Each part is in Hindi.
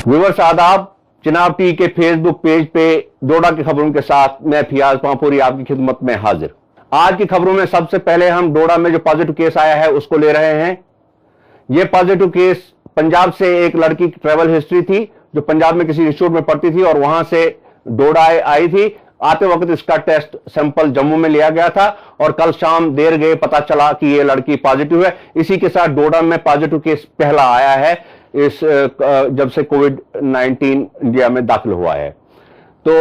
व्यूअर्स आदाब, चिनाब टी के फेसबुक पेज पे डोडा की खबरों के साथ मैं फियाज पांपोरी आपकी खिदमत में हाजिर। आज की खबरों में सबसे पहले हम डोडा में जो पॉजिटिव केस आया है उसको ले रहे हैं। यह पॉजिटिव केस पंजाब से एक लड़की की ट्रैवल हिस्ट्री थी जो पंजाब में किसी इंस्टीट्यूट में पढ़ती थी और वहां से डोडा आई थी। आते वक्त इसका टेस्ट सैंपल जम्मू में लिया गया था और कल शाम देर गए पता चला कि यह लड़की पॉजिटिव है। इसी के साथ डोडा में पॉजिटिव केस पहला आया है इस जब से कोविड-19 इंडिया में दाखिल हुआ है। तो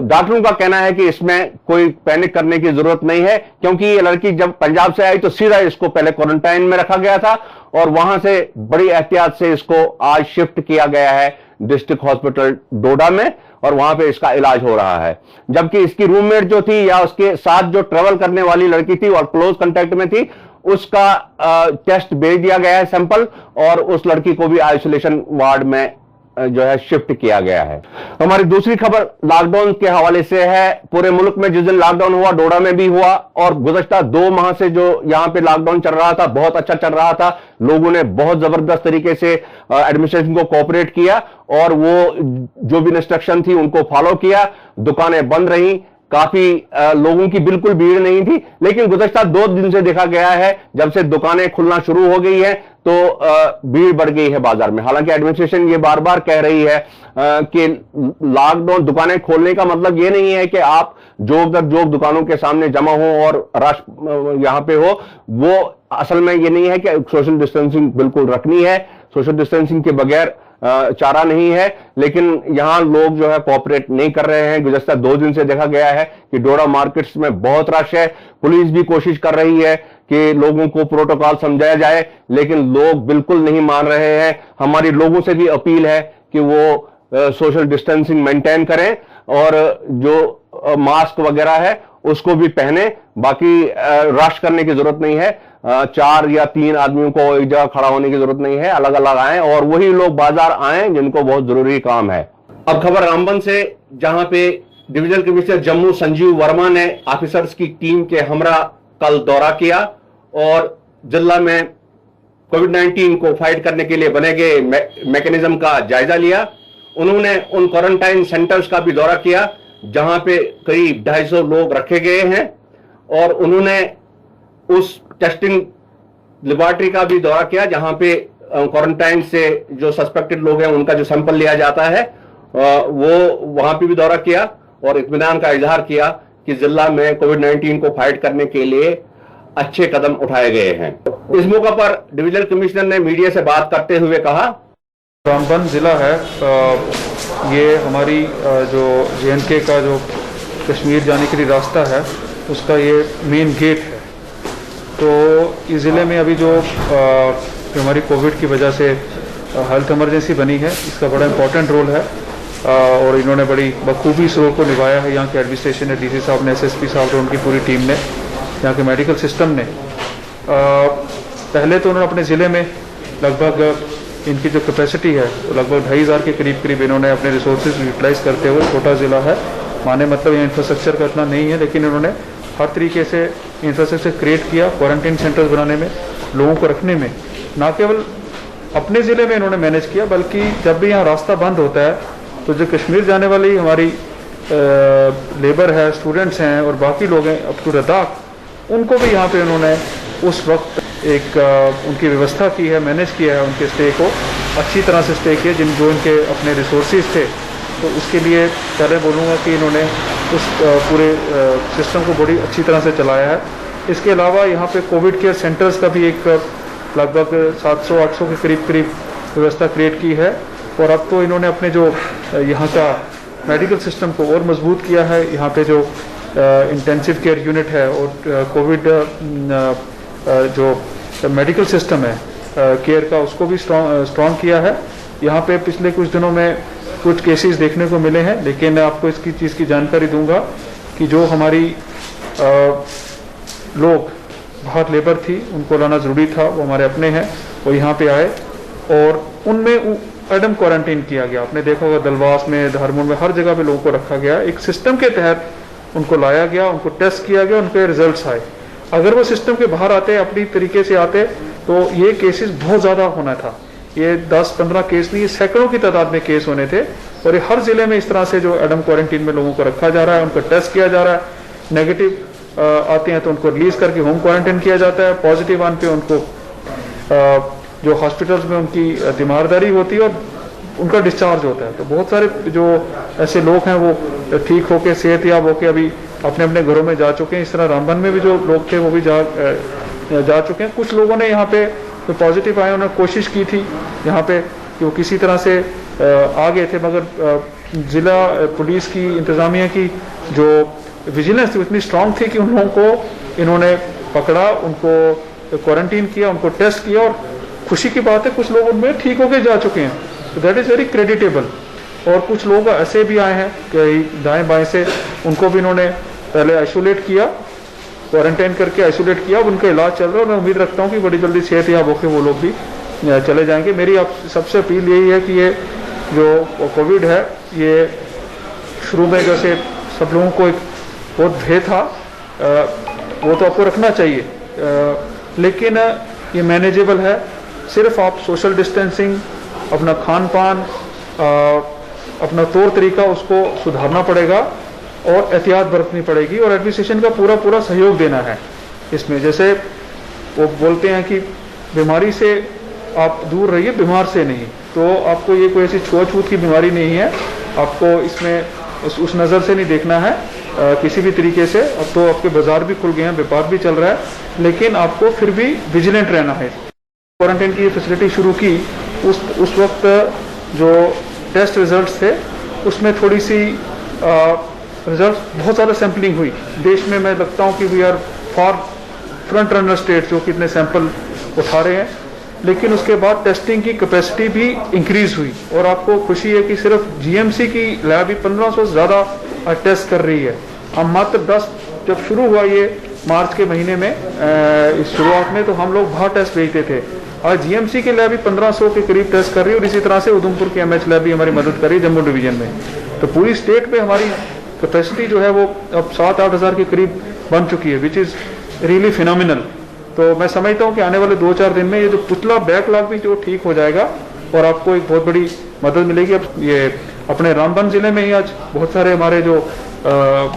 डॉक्टरों का कहना है कि इसमें कोई पैनिक करने की जरूरत नहीं है, क्योंकि ये लड़की जब पंजाब से आई तो सीधा इसको पहले क्वारंटाइन में रखा गया था और वहां से बड़ी एहतियात से इसको आज शिफ्ट किया गया है डिस्ट्रिक्ट हॉस्पिटल डोडा में और वहां पे इसका इलाज हो रहा है। जबकि इसकी रूममेट जो थी या उसके साथ जो ट्रेवल करने वाली लड़की थी और क्लोज कांटेक्ट में थी, उसका टेस्ट भेज दिया गया है सैंपल और उस लड़की को भी आइसोलेशन वार्ड में जो है शिफ्ट किया गया है। हमारी दूसरी खबर लॉकडाउन के हवाले से है। पूरे मुल्क में जिस दिन लॉकडाउन हुआ डोडा में भी हुआ और गुज़श्ता 2 माह से जो यहां पे लॉकडाउन चल रहा था बहुत अच्छा चल रहा था। लोगों ने बहुत जबरदस्त तरीके से एडमिनिस्ट्रेशन को कोऑपरेट किया और वो जो भी इंस्ट्रक्शन थी उनको फॉलो किया। दुकानें बंद रही, काफी लोगों की बिल्कुल भीड़ नहीं थी, लेकिन गुज़श्ता 2 दिन से देखा गया है जब से दुकानें खुलना शुरू हो गई है तो भीड़ बढ़ गई है बाजार में। हालांकि एडमिनिस्ट्रेशन ये बार बार कह रही है कि लॉकडाउन दुकानें खोलने का मतलब ये नहीं है कि आप जोक दर जोक दुकानों के सामने जमा हो और रश यहां पे हो। वो असल में ये नहीं है कि सोशल डिस्टेंसिंग बिल्कुल रखनी है, सोशल डिस्टेंसिंग के बगैर चारा नहीं है, लेकिन यहां लोग जो है कोऑपरेट नहीं कर रहे हैं। गुज़श्ता 2 दिन से देखा गया है कि डोडा मार्केट्स में बहुत रश है। पुलिस भी कोशिश कर रही है कि लोगों को प्रोटोकॉल समझाया जाए, लेकिन लोग बिल्कुल नहीं मान रहे हैं। हमारी लोगों से भी अपील है कि वो सोशल डिस्टेंसिंग मेंटेन करें और जो मास्क वगैरह है उसको भी पहने। बाकी रश करने की जरूरत नहीं है। 4 या 3 आदमियों को एक जगह खड़ा होने की जरूरत नहीं है, अलग अलग आए और वही लोग बाजार आए जिनको बहुत जरूरी काम है। अब खबर रामबन से, जहां पे डिविजनल कमिश्नर जम्मू संजीव वर्मा ने ऑफिसर्स की टीम के हमरा कल दौरा किया और जिला में कोविड-19 को फाइट करने के लिए बने गए मैकेनिज्म का जायजा लिया। उन्होंने उन क्वारंटाइन सेंटर्स का भी दौरा किया जहां पे करीब 250 लोग रखे गए हैं और उन्होंने उस टेस्टिंग लेबोरेटरी का भी दौरा किया जहां पे क्वारंटाइन से जो सस्पेक्टेड लोग हैं उनका जो सैंपल लिया जाता है वो वहां पे भी दौरा किया और इत्मीनान का इजहार किया कि जिला में कोविड-19 को फाइट करने के लिए अच्छे कदम उठाए गए हैं। इस मौके पर डिविजनल कमिश्नर ने मीडिया से बात करते हुए कहा, रामबन जिला है, ये हमारी जो JNK का जो कश्मीर जाने के लिए रास्ता है उसका ये मेन गेट है। तो इस ज़िले में अभी जो हमारी कोविड की वजह से हेल्थ इमरजेंसी बनी है, इसका बड़ा इम्पोर्टेंट रोल है और इन्होंने बड़ी बखूबी इस रोल को निभाया है। यहाँ के एडमिनिस्ट्रेशन ने, DC साहब ने, SSP साहब और उनकी पूरी टीम ने, यहाँ के मेडिकल सिस्टम ने। पहले तो उन्होंने अपने ज़िले में लगभग इनकी जो कैपेसिटी है वो लगभग 2500 के करीब इन्होंने अपने रिसोर्सेज यूटिलाइज करते हुए, छोटा ज़िला है माने मतलब यहाँ इंफ्रास्ट्रक्चर का इतना नहीं है, लेकिन इन्होंने हर तरीके से इंफ्रास्ट्रक्चर क्रिएट किया क्वारंटाइन सेंटर्स बनाने में, लोगों को रखने में। ना केवल अपने ज़िले में इन्होंने मैनेज किया, बल्कि जब भी यहाँ रास्ता बंद होता है तो जो कश्मीर जाने वाली हमारी लेबर है, स्टूडेंट्स हैं और बाकी लोग हैं अप टू लद्दाख, उनको भी यहाँ पे उन्होंने उस वक्त एक उनकी व्यवस्था की है, मैनेज किया है, उनके स्टे को अच्छी तरह से स्टे किया जो इनके अपने रिसोर्सेज थे। तो उसके लिए पहले बोलूँगा कि इन्होंने उस पूरे सिस्टम को बड़ी अच्छी तरह से चलाया है। इसके अलावा यहाँ पे कोविड केयर सेंटर्स का भी एक लगभग 700-800 के करीब व्यवस्था क्रिएट की है और अब तो इन्होंने अपने जो यहाँ का मेडिकल सिस्टम को और मजबूत किया है। यहाँ पे जो इंटेंसिव केयर यूनिट है और कोविड जो मेडिकल सिस्टम है केयर का, उसको भी स्ट्रॉन्ग किया है। यहाँ पे पिछले कुछ दिनों में कुछ केसेस देखने को मिले हैं, लेकिन आपको इसकी चीज़ की जानकारी दूंगा कि जो हमारी लोग बाहर लेबर थी उनको लाना ज़रूरी था, वो हमारे अपने हैं, वो यहाँ पे आए और उनमें एडम क्वारंटीन किया गया। आपने देखा होगा दलवास में, धारमोड़ में, हर जगह पे लोगों को रखा गया। एक सिस्टम के तहत उनको लाया गया, उनको टेस्ट किया गया, उनके रिजल्ट्स आए। अगर वो सिस्टम के बाहर आते, अपनी तरीके से आते, तो ये केसेस बहुत ज़्यादा होना था। ये 10-15 केस नहीं, ये सैकड़ों की तादाद में केस होने थे। और ये हर जिले में इस तरह से जो एडम क्वारंटीन में लोगों को रखा जा रहा है, उनका टेस्ट किया जा रहा है, नेगेटिव आते हैं तो उनको रिलीज करके होम क्वारंटाइन किया जाता है, पॉजिटिव आने पे उनको जो हॉस्पिटल्स में उनकी तीमारदारी होती है और उनका डिस्चार्ज होता है। तो बहुत सारे जो ऐसे लोग हैं वो ठीक होके सेहतयाब होके अभी अपने अपने घरों में जा चुके हैं। इस तरह रामबन में भी जो लोग थे वो भी जा चुके हैं। कुछ लोगों ने यहाँ पे तो पॉजिटिव आए, उन्होंने कोशिश की थी यहाँ पे कि वो किसी तरह से आ गए थे, मगर जिला पुलिस की इंतजामिया की जो विजिलेंस थी उतनी स्ट्रांग थी कि उन लोगों को इन्होंने पकड़ा, उनको क्वारंटीन किया, उनको टेस्ट किया और खुशी की बात है कुछ लोग उनमें ठीक होके जा चुके हैं। तो दैट इज़ वेरी क्रेडिटेबल। और कुछ लोग ऐसे भी आए हैं कि दाएं बाएं से, उनको भी इन्होंने पहले आइसोलेट किया, क्वारंटाइन करके आइसोलेट किया, अब उनका इलाज चल रहा है और मैं उम्मीद रखता हूँ कि बड़ी जल्दी सेहतयाब होकर वो लोग भी चले जाएंगे। मेरी आप सबसे अपील यही है कि ये जो कोविड है, ये शुरू में जैसे सब लोगों को एक बहुत भय था, वो तो आपको रखना चाहिए, लेकिन ये मैनेजेबल है। सिर्फ आप सोशल डिस्टेंसिंग, अपना खान पान, अपना तौर तरीका उसको सुधारना पड़ेगा और एहतियात बरतनी पड़ेगी और एडमिनिस्ट्रेशन का पूरा सहयोग देना है इसमें। जैसे वो बोलते हैं कि बीमारी से आप दूर रहिए, बीमार से नहीं। तो आपको ये कोई ऐसी छुआछूत की बीमारी नहीं है, आपको इसमें उस नज़र से नहीं देखना है किसी भी तरीके से। अब तो आपके बाजार भी खुल गए हैं, व्यापार भी चल रहा है, लेकिन आपको फिर भी विजिलेंट रहना है। क्वारंटाइन की फैसिलिटी शुरू की उस वक्त जो टेस्ट रिजल्ट्स थे उसमें थोड़ी सी रिजल्ट बहुत ज़्यादा सैम्पलिंग हुई देश में। मैं लगता हूँ कि we are for front runner state जो कि इतने सैंपल उठा रहे हैं, लेकिन उसके बाद टेस्टिंग की कैपेसिटी भी इंक्रीज हुई। और आपको खुशी है कि सिर्फ जीएमसी की लैब ही 1500 से ज़्यादा टेस्ट कर रही है। हम मात्र 10 जब शुरू हुआ ये मार्च के महीने में इस शुरुआत में, तो हम लोग बाहर टेस्ट भेजते थे। आज जीएमसी की लैब भी 1500 के करीब टेस्ट कर रही है और इसी तरह से उधमपुर की एमएच लैब भी हमारी मदद कर रही है जम्मू डिवीजन में। तो पूरी स्टेट में हमारी कैपेसिटी जो है वो अब 7-8 हज़ार के करीब बन चुकी है, विच इज़ रियली फिनोमिनल। तो मैं समझता हूँ कि आने वाले 2-4 दिन में ये जो पिछला बैकलॉग भी जो ठीक हो जाएगा और आपको एक बहुत बड़ी मदद मिलेगी। अब ये अपने रामबन जिले में ही आज बहुत सारे हमारे जो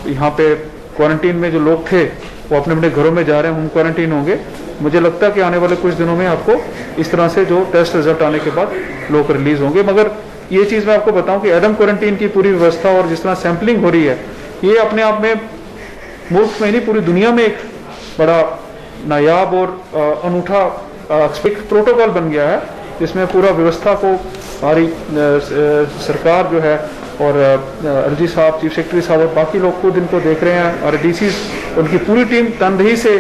यहाँ पे क्वारंटीन में जो लोग थे वो अपने अपने घरों में जा रहे हैं, होम क्वारंटीन होंगे। मुझे लगता है कि आने वाले कुछ दिनों में आपको इस तरह से जो टेस्ट रिजल्ट आने के बाद लोग रिलीज होंगे। मगर ये चीज़ मैं आपको बताऊं कि एडम क्वारंटीन की पूरी व्यवस्था और जिस तरह सैंपलिंग हो रही है, ये अपने आप में मुल्क में नहीं पूरी दुनिया में एक बड़ा नायाब और अनूठा एक प्रोटोकॉल बन गया है, जिसमें पूरा व्यवस्था को हमारी सरकार जो है और एलजी साहब, चीफ सेक्रेटरी साहब और बाकी लोग खुद इनको देख रहे हैं और डीसी उनकी पूरी टीम तनदेही से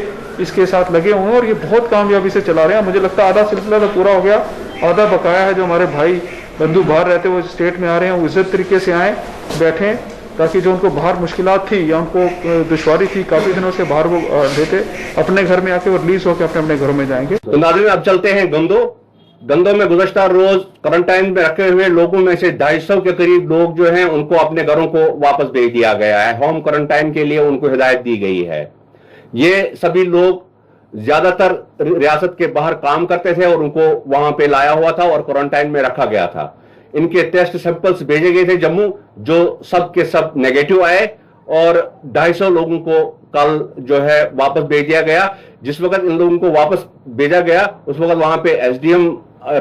इसके साथ लगे हुए हैं और ये बहुत कामयाबी से चला रहे हैं। मुझे लगता है आधा सिलसिला तो पूरा हो गया, आधा बकाया है। जो हमारे भाई बंधु बाहर रहते वो स्टेट में आ रहे हैं, वो इज्जत तरीके से आएँ, बैठें, ताकि जो उनको बाहर मुश्किलात थी या उनको दुश्वारी थी काफ़ी दिनों से बाहर वो रहते, अपने घर में आके वो रिलीज होकर अपने अपने घरों में जाएंगे। तो नाज़रीन, अब चलते हैं गंदों में गुज़श्ता रोज क्वारंटाइन में रखे हुए लोगों में से 250 के करीब लोग जो हैं उनको अपने घरों को वापस भेज दिया गया है। होम क्वारंटाइन के लिए उनको हिदायत दी गई है। ये सभी लोग ज्यादातर रियासत के बाहर काम करते थे और उनको वहां पे लाया हुआ था और क्वारंटाइन में रखा गया था। इनके टेस्ट सैंपल्स भेजे गए थे जम्मू, जो सब के सब नेगेटिव आए और 250 लोगों को कल जो है वापस भेज दिया गया। जिस वक्त इन लोगों को वापस भेजा गया उस वक्त वहां पे एसडीएम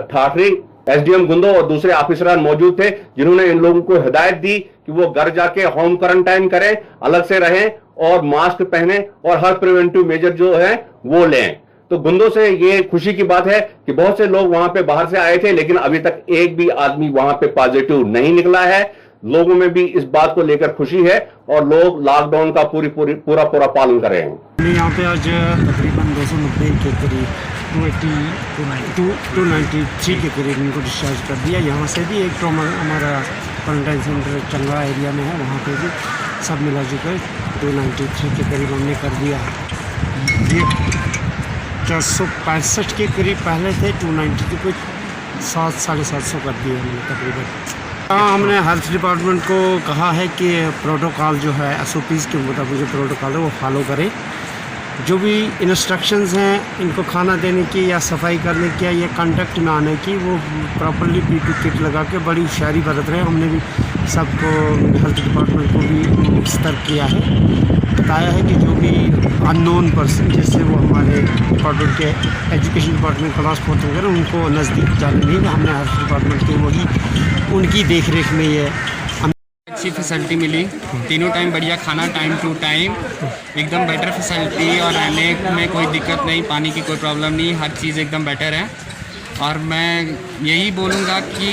ठाठरी, एसडीएम गुंदो और दूसरे ऑफिसरान मौजूद थे, जिन्होंने इन लोगों को हिदायत दी कि वो घर जाके होम क्वारंटाइन करें, अलग से रहें और मास्क पहने और हर प्रिवेंटिव मेजर जो है वो लें। तो गुंदो से ये खुशी की बात है कि बहुत से लोग वहां पे बाहर से आए थे, लेकिन अभी तक एक भी आदमी वहां पे पॉजिटिव नहीं निकला है। लोगों में भी इस बात को लेकर खुशी है और लोग लॉकडाउन का पूरा पालन कर रहे हैं। यहाँ पे आज तकरीबन 290 के करीब 293 के करीब इनको डिस्चार्ज कर दिया। यहाँ से भी एक ट्रॉमा हमारा क्वारंटाइन सेंटर चंगा एरिया में है, वहाँ पे भी सब मिला जुकर 293 के करीब हमने कर दिया। ये 465 के करीब पहले थे, 290 के कुछ 700-750 कर दिए हमने तकरीबन। हाँ, हमने हेल्थ डिपार्टमेंट को कहा है कि प्रोटोकॉल जो है SOPs के मुताबिक जो प्रोटोकॉल है वो फॉलो करें जो भी इंस्ट्रक्शंस हैं इनको खाना देने की या सफाई करने की या ये कांटेक्ट में आने की, वो प्रॉपर्ली पीपी किट लगा के बड़ी होशियारी बरत रहे हैं। हमने भी सबको हेल्थ डिपार्टमेंट को भी सतर्क किया है, बताया है कि जो भी अननोन पर्सन जिससे वो हमारे डिपार्टमेंट के एजुकेशन डिपार्टमेंट क्रॉस पोर्टिंग करें उनको नज़दीक जाने नहीं। हमने हेल्थ डिपार्टमेंट के वही उनकी देख रेख में ये अच्छी फैसिलिटी मिली, तीनों टाइम बढ़िया खाना टाइम टू टाइम, एकदम बेटर फैसिलिटी और रहने में कोई दिक्कत नहीं, पानी की कोई प्रॉब्लम नहीं, हर चीज़ एकदम बेटर है। और मैं यही बोलूँगा कि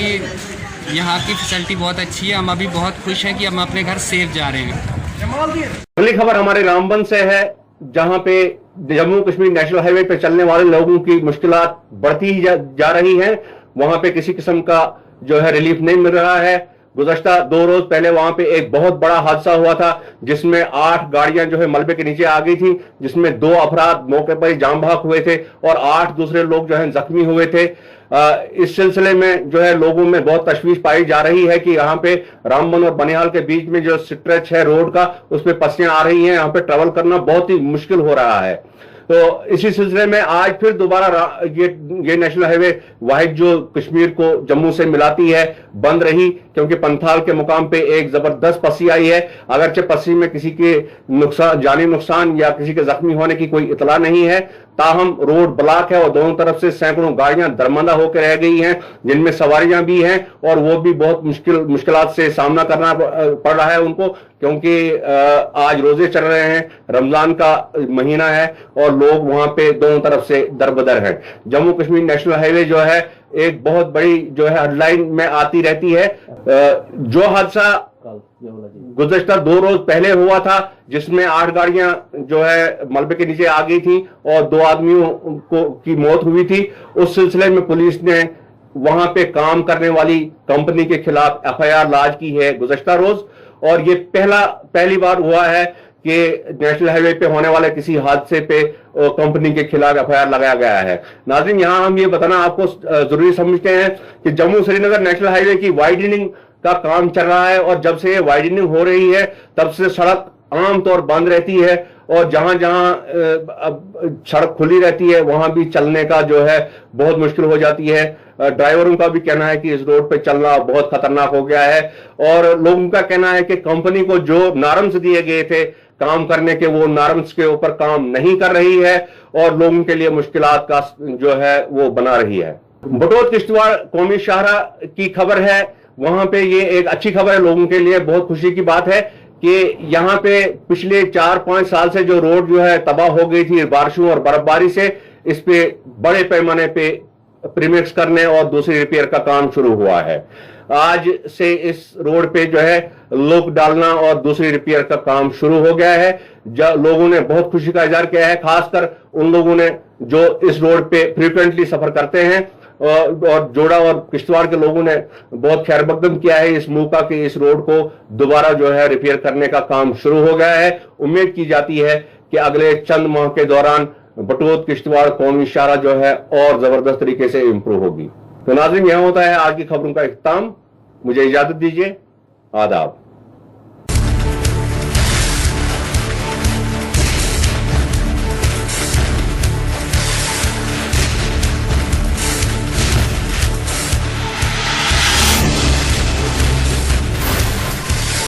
यहाँ की फैसिलिटी बहुत अच्छी है। हम अभी बहुत खुश हैं कि हम अपने घर सेफ जा रहे हैं। अगली खबर हमारे रामबन से है, जहां पे जम्मू कश्मीर नेशनल हाईवे पे चलने वाले लोगों की मुश्किलात बढ़ती ही जा रही हैं। वहां पे किसी किस्म का जो है रिलीफ नहीं मिल रहा है। गुज़श्ता 2 रोज पहले वहां पे एक बहुत बड़ा हादसा हुआ था जिसमें 8 गाड़ियां जो है मलबे के नीचे आ गई थी, जिसमें 2 अफराद मौके पर ही जाम बहक हुए थे और 8 दूसरे लोग जो है जख्मी हुए थे। इस सिलसिले में जो है लोगों में बहुत तशवीश पाई जा रही है कि यहाँ पे रामबन और बनिहाल के बीच में जो स्ट्रेच है रोड का, उसमें पस्सियां आ रही हैं, यहाँ पे ट्रेवल करना बहुत ही मुश्किल हो रहा है। तो इसी सिलसिले में आज फिर दोबारा ये नेशनल हाईवे वाहिद जो कश्मीर को जम्मू से मिलाती है बंद रही, क्योंकि पंथाल के मुकाम पे एक जबरदस्त पस्सी आई है। अगरचे पस्सी में किसी के नुकसान, जानी नुकसान या किसी के जख्मी होने की कोई इतला नहीं है, ताहम रोड ब्लॉक है और दोनों तरफ से सैकड़ों गाड़ियां दरमंदा होकर रह गई हैं, जिनमें सवारियां भी हैं और वो भी बहुत मुश्किलात से सामना करना पड़ रहा है उनको, क्योंकि आज रोजे चल रहे हैं, रमजान का महीना है और लोग वहां पे दोनों तरफ से दरबदर हैं। जम्मू कश्मीर नेशनल हाईवे जो है एक बहुत बड़ी जो है हेडलाइन में आती रहती है। जो हादसा गुज़श्ता 2 रोज पहले हुआ था जिसमें 8 गाड़ियां जो है मलबे के नीचे आ गई थी और 2 आदमियों की मौत हुई थी, उस सिलसिले में पुलिस ने वहां पे काम करने वाली कंपनी के खिलाफ FIR लॉन्च की है गुज़श्ता रोज। और ये पहली बार हुआ है कि नेशनल हाईवे पे होने वाले किसी हादसे पे कंपनी के खिलाफ FIR लगाया गया है। नाज़रीन, यहां हम ये बताना आपको जरूरी समझते हैं कि जम्मू श्रीनगर नेशनल हाईवे की वाइडनिंग का काम चल रहा है और जब से ये वाइडनिंग हो रही है तब से सड़क आमतौर बंद रहती है और जहां जहां सड़क खुली रहती है वहां भी चलने का जो है बहुत मुश्किल हो जाती है। ड्राइवरों का भी कहना है कि इस रोड पे चलना बहुत खतरनाक हो गया है और लोगों का कहना है कि कंपनी को जो नॉर्म्स दिए गए थे काम करने के, वो नॉर्म्स के ऊपर काम नहीं कर रही है और लोगों के लिए मुश्किलात का जो है वो बना रही है। बटोत किश्तवाड़ कौमी शाहरा की खबर है, वहां पे ये एक अच्छी खबर है, लोगों के लिए बहुत खुशी की बात है कि यहाँ पे पिछले 4-5 साल से जो रोड जो है तबाह हो गई थी बारिशों और बर्फबारी से, इस पे बड़े पैमाने पे प्रीमिक्स करने और दूसरी रिपेयर का काम शुरू हुआ है। आज से इस रोड पे जो है लुक डालना और दूसरी रिपेयर का काम शुरू हो गया है। लोगों ने बहुत खुशी का इजहार किया है, खासकर उन लोगों ने जो इस रोड पे फ्रीक्वेंटली सफर करते हैं और जोड़ा और किश्तवाड़ के लोगों ने बहुत खैर मकदम किया है इस मौका के इस रोड को दोबारा जो है रिपेयर करने का काम शुरू हो गया है। उम्मीद की जाती है कि अगले चंद माह के दौरान बटोत किश्तवाड़ कौमी शाहरा जो है और जबरदस्त तरीके से इंप्रूव होगी। तो नाज़रीन, यह होता है आज की खबरों का इख्तिताम। मुझे इजाजत दीजिए, आदाब।